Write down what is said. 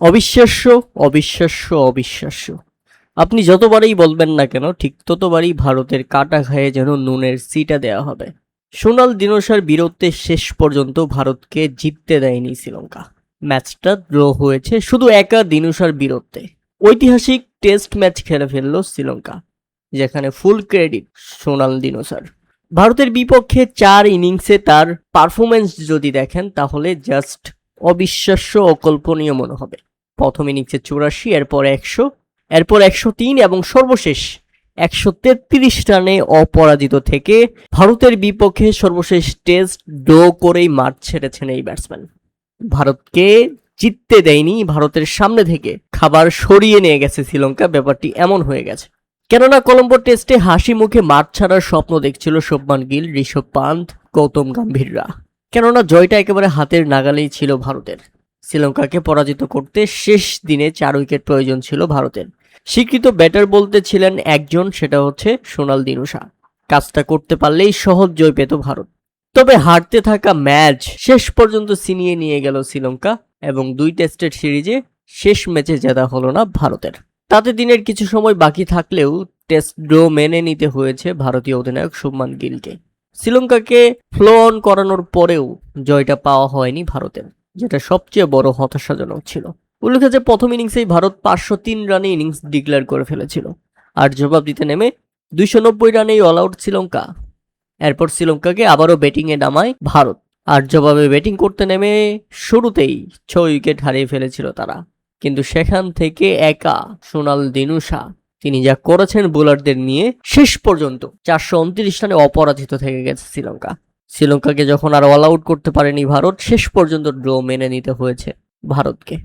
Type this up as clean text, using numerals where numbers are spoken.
অবিশ্বাস্য, অবিশ্বাস্য, অবিশ্বাস্য। আপনি যতবারই বলবেন না কেন ঠিক ততবারই ভারতের কাটা ঘায়ে যেন নুনের ছিটা দেয়া হবে। সোনাল দিনোসার বীরত্বে শেষ পর্যন্ত ভারতকে জিততে দেয়নি শ্রীলঙ্কা। ম্যাচটা ড্র হয়েছে শুধু একা দিনোসার বীরত্বে। ঐতিহাসিক টেস্ট ম্যাচ খেলে ফেলল শ্রীলঙ্কা, যেখানে ফুল ক্রেডিট সোনাল দিনোসার। ভারতের বিপক্ষে ৪ ইনিংসে তার পারফরমেন্স যদি দেখেন তাহলে জাস্ট অবিশ্বাস্য, অকল্পনীয় মনে হবে। প্রথম ইনিংসে ৮৪, এরপর ১০০, এরপর ১০৩ এবং সর্বশেষ ১৩৩ রানে অপরাজিত থেকে ভারতের বিপক্ষে সর্বশেষ টেস্ট ড্র করেই মাঠ ছেড়েছেন এই ব্যাটসম্যান। ভারতকে জিততে দেয়নি, ভারতের সামনে থেকে খাবার সরিয়ে নিয়ে গেছে শ্রীলঙ্কা। ব্যাপারটি এমন হয়ে গেছে, কেননা কলম্বো টেস্টে হাসি মুখে মাঠ ছাড়ার স্বপ্ন দেখছিল শুভমান গিল, ঋষভ পান্থ, গৌতম গম্ভীররা। কেননা জয়টা একেবারে হাতের নাগালেই ছিল ভারতের। শ্রীলঙ্কাকে পরাজিত করতে শেষ দিনে ৪ উইকেট প্রয়োজন ছিল ভারতের। স্বীকৃত ব্যাটার বলতে ছিলেন একজন, সেটা হচ্ছে সোনাল দিনোসা। কাজটা করতে পারলেই সহজ জয় পেত ভারত। তবে হারতে থাকা ম্যাচ শেষ পর্যন্ত ছিনিয়ে নিয়ে গেল শ্রীলঙ্কা এবং ২ টেস্টের সিরিজে শেষ ম্যাচে জেতা হলো না ভারতের। তাতে দিনের কিছু সময় বাকি থাকলেও টেস্ট ড্র মেনে নিতে হয়েছে ভারতীয় অধিনায়ক শুভমান গিলকে। শ্রীলঙ্কাকে ফ্লো অন করানোর পরেও জয়টা পাওয়া হয়নি ভারতের, যেটা সবচেয়ে বড় হতাশাজনক ছিল। উল্লেখ্য যে প্রথম ইনিংসেই ভারত ৫০৩ রানে ইনিংস ডিক্লেয়ার করে ফেলেছিল, আর জবাব দিতে নেমে ২৯০ রানেই অল আউট শ্রীলঙ্কা। এরপর শ্রীলঙ্কাকে আবারও ব্যাটিংয়ে নামায় ভারত, আর জবাবে ব্যাটিং করতে নেমে শুরুতেই ৬ উইকেট হারিয়ে ফেলেছিল তারা। কিন্তু সেখান থেকে একা সোনাল দিনোসা তিনি যা করেছেন বোলারদের নিয়ে, শেষ পর্যন্ত ৪২৯ রানে অপরাজিত থেকে গেছে শ্রীলঙ্কা। শ্রীলঙ্কাকে যখন আর অল আউট করতে পারেনি ভারত, শেষ পর্যন্ত ড্র মেনে নিতে হয়েছে ভারতকে।